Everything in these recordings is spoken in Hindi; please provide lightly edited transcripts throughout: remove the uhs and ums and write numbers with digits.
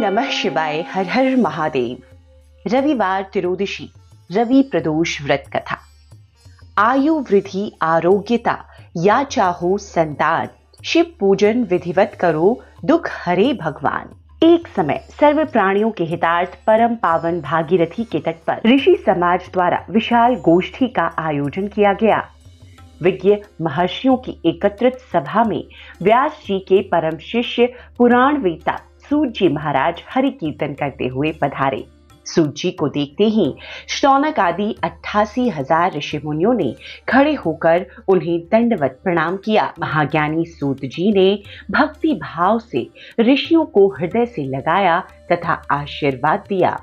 नमः शिवाय। हर हर महादेव। रविवार त्रयोदशी रवि प्रदोष व्रत कथा। आयु वृद्धि आरोग्यता या चाहो संतान, शिव पूजन विधिवत करो, दुख हरे भगवान। एक समय सर्व प्राणियों के हितार्थ परम पावन भागीरथी के तट पर ऋषि समाज द्वारा विशाल गोष्ठी का आयोजन किया गया। विज्ञ महर्षियों की एकत्रित सभा में व्यास जी के परम शिष्य पुराण वेता सूत जी महाराज हरि कीर्तन करते हुए पधारे। सूत जी को देखते ही शौनक आदि 88,000 ऋषि मुनियों ने खड़े होकर उन्हें दंडवत प्रणाम किया। महाज्ञानी सूत जी ने भक्ति भाव से ऋषियों को हृदय से लगाया तथा आशीर्वाद दिया।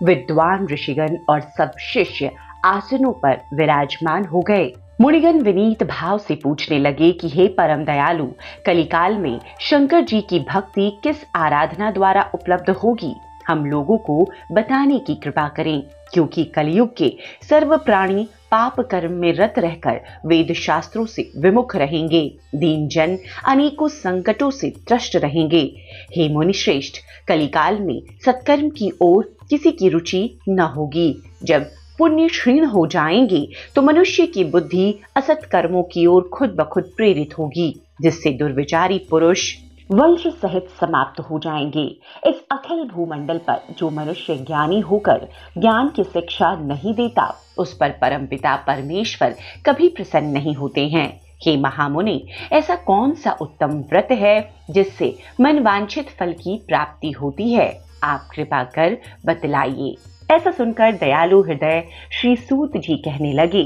विद्वान ऋषिगण और सब शिष्य आसनों पर विराजमान हो गए। मुनिगण विनीत भाव से पूछने लगे कि हे परम दयालु, कलिकाल में शंकर जी की भक्ति किस आराधना द्वारा उपलब्ध होगी? हम लोगों को बताने की कृपा करें, क्योंकि कलयुग के सर्व प्राणी पाप कर्म में रत रहकर वेद शास्त्रों से विमुख रहेंगे। दीन जन अनेकों संकटों से त्रस्त रहेंगे। हे मुनि श्रेष्ठ, कलिकाल में सत्कर्म की ओर किसी की रुचि न होगी। जब पुण्य क्षीण हो जाएंगे तो मनुष्य की बुद्धि असत कर्मों की ओर खुद ब खुद प्रेरित होगी, जिससे दुर्विचारी पुरुष वंश सहित समाप्त हो जाएंगे। इस अखिल भूमंडल पर जो मनुष्य ज्ञानी होकर ज्ञान की शिक्षा नहीं देता, उस पर परमपिता परमेश्वर कभी प्रसन्न नहीं होते हैं। हे महामुनि, ऐसा कौन सा उत्तम व्रत है जिससे मनवांछित फल की प्राप्ति होती है? आप कृपा कर बतलाइए। ऐसा सुनकर दयालु हृदय श्री सूत जी कहने लगे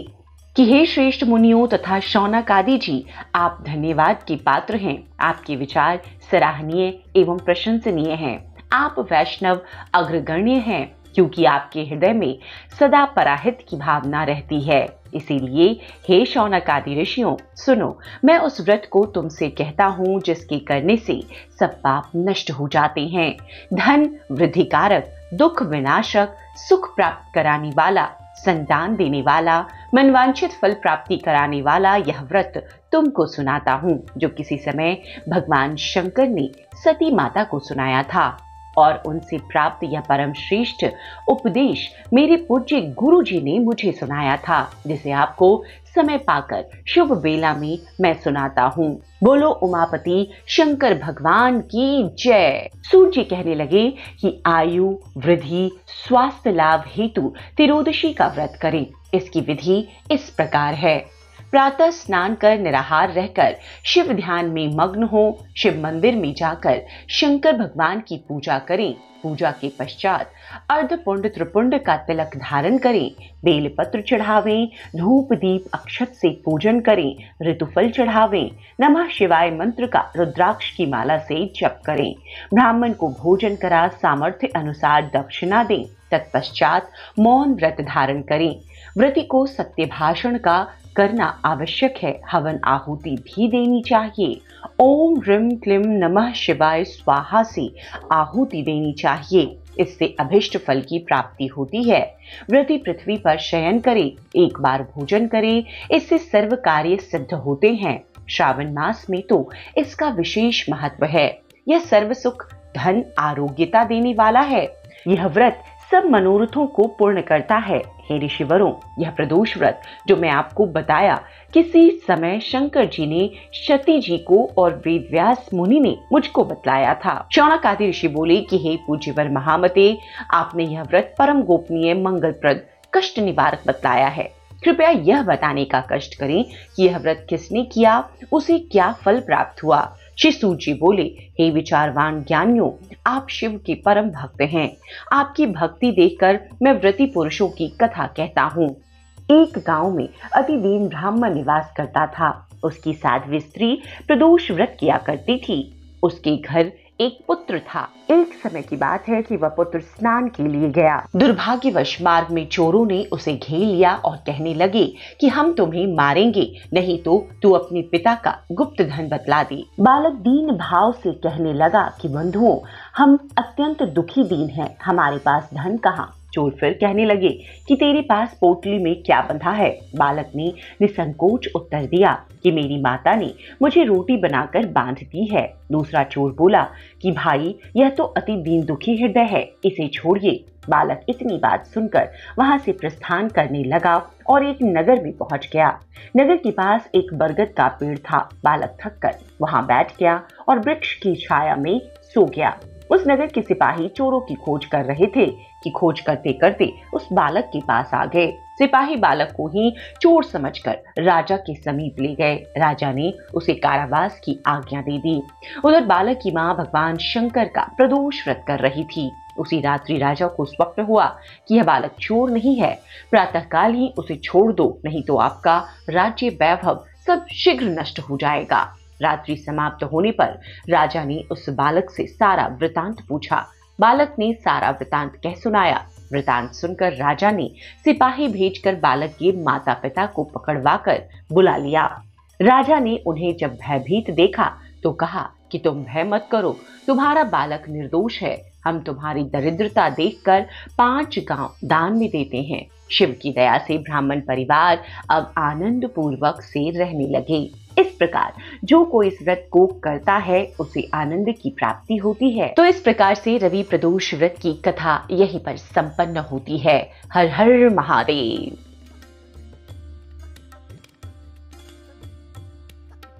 कि हे श्रेष्ठ मुनियों तथा शौनक आदि जी, आप धन्यवाद के पात्र हैं। आपके विचार सराहनीय एवं प्रशंसनीय हैं। आप वैष्णव अग्रगण्य हैं, क्योंकि आपके हृदय में सदा पराहित की भावना रहती है। इसीलिए हे शौनक आदि ऋषियों, सुनो, मैं उस व्रत को तुमसे कहता हूँ जिसके करने से सब पाप नष्ट हो जाते हैं। धन वृद्धिकारक, दुख विनाशक, सुख प्राप्त कराने वाला, संतान देने वाला, मनवांछित फल प्राप्ति कराने वाला यह व्रत तुमको सुनाता हूँ, जो किसी समय भगवान शंकर ने सती माता को सुनाया था। और उनसे प्राप्त यह परम श्रेष्ठ उपदेश मेरे पूज्य गुरु जी ने मुझे सुनाया था, जिसे आपको समय पाकर शुभ बेला में मैं सुनाता हूँ। बोलो उमापति शंकर भगवान की जय। सूत जी कहने लगे कि आयु वृद्धि स्वास्थ्य लाभ हेतु त्रयोदशी का व्रत करें। इसकी विधि इस प्रकार है। प्रातः स्नान कर निराहार रहकर शिव ध्यान में मग्न हो, शिव मंदिर में जाकर शंकर भगवान की पूजा करें। पूजा के पश्चात अर्धपुंड त्रिपुंड का तिलक धारण करें, बेलपत्र चढ़ावें, धूप दीप अक्षत से पूजन करें, ऋतुफल चढ़ावें, नमः शिवाय मंत्र का रुद्राक्ष की माला से जप करें, ब्राह्मण को भोजन करा सामर्थ्य अनुसार दक्षिणा दें। तत्पश्चात मौन व्रत धारण करें। व्रती को सत्य भाषण का करना आवश्यक है। हवन आहुति भी देनी चाहिए। ओम ह्रीं क्लीं नमः शिवाय स्वाहा से आहुति देनी चाहिए। इससे अभिष्ट फल की प्राप्ति होती है। व्रती पृथ्वी पर शयन करे, एक बार भोजन करे, इससे सर्व कार्य सिद्ध होते हैं। श्रावण मास में तो इसका विशेष महत्व है। यह सर्व सुख धन आरोग्यता देने वाला है। यह व्रत सब मनोरथों को पूर्ण करता है। हे ऋषिवरों, यह प्रदोष व्रत जो मैं आपको बताया, किसी समय शंकर जी ने सती जी को और वेद व्यास मुनि ने मुझको बतलाया था। शौनक आदि ऋषि बोले कि हे पूज्यवर महामते, आपने यह व्रत परम गोपनीय मंगलप्रद कष्ट निवारक बतलाया है। कृपया यह बताने का कष्ट करें कि यह व्रत किसने किया, उसे क्या फल प्राप्त हुआ। श्री सूत जी बोले, हे विचारवान ज्ञानियों, आप शिव के परम भक्त हैं। आपकी भक्ति देखकर मैं व्रती पुरुषों की कथा कहता हूँ। एक गांव में अति दीन ब्राह्मण निवास करता था। उसकी साध्वी स्त्री प्रदोष व्रत किया करती थी। उसके घर एक पुत्र था। एक समय की बात है कि वह पुत्र स्नान के लिए गया। दुर्भाग्यवश मार्ग में चोरों ने उसे घेर लिया और कहने लगे कि हम तुम्हें मारेंगे, नहीं तो तू अपने पिता का गुप्त धन बतला दे। बालक दीन भाव से कहने लगा कि बंधुओं, हम अत्यंत दुखी दीन हैं, हमारे पास धन कहाँ। चोर फिर कहने लगे कि तेरे पास पोटली में क्या बंधा है। बालक ने निसंकोच उत्तर दिया कि मेरी माता ने मुझे रोटी बनाकर बांध दी है। दूसरा चोर बोला कि भाई, यह तो अति दीन दुखी हृदय है, इसे छोड़िए। बालक इतनी बात सुनकर वहां से प्रस्थान करने लगा और एक नगर में पहुंच गया। नगर के पास एक बरगद का पेड़ था। बालक थककर वहां बैठ गया और वृक्ष की छाया में सो गया। उस नगर के सिपाही चोरों की खोज कर रहे थे कि खोज करते करते उस बालक के पास आ गए। सिपाही बालक को ही चोर समझकर राजा के समीप ले गए। राजा ने उसे कारावास की आज्ञा दे दी। उधर बालक की मां भगवान शंकर का प्रदोष व्रत कर रही थी। उसी रात्रि राजा को स्वप्न हुआ कि यह बालक चोर नहीं है, प्रातःकाल ही उसे छोड़ दो, नहीं तो आपका राज्य वैभव सब शीघ्र नष्ट हो जाएगा। रात्रि समाप्त होने पर राजा ने उस बालक से सारा वृतांत पूछा। बालक ने सारा वृतांत कह सुनाया। वृतांत सुनकर राजा ने सिपाही भेजकर बालक के माता पिता को पकड़वाकर बुला लिया। राजा ने उन्हें जब भयभीत देखा तो कहा कि तुम भय मत करो, तुम्हारा बालक निर्दोष है। हम तुम्हारी दरिद्रता देखकर 5 गांव दान में देते हैं। शिव की दया से ब्राह्मण परिवार अब आनंद पूर्वक से रहने लगे। इस प्रकार जो कोई इस व्रत को करता है उसे आनंद की प्राप्ति होती है। तो इस प्रकार से रवि प्रदोष व्रत की कथा यहीं पर संपन्न होती है। हर हर महादेव।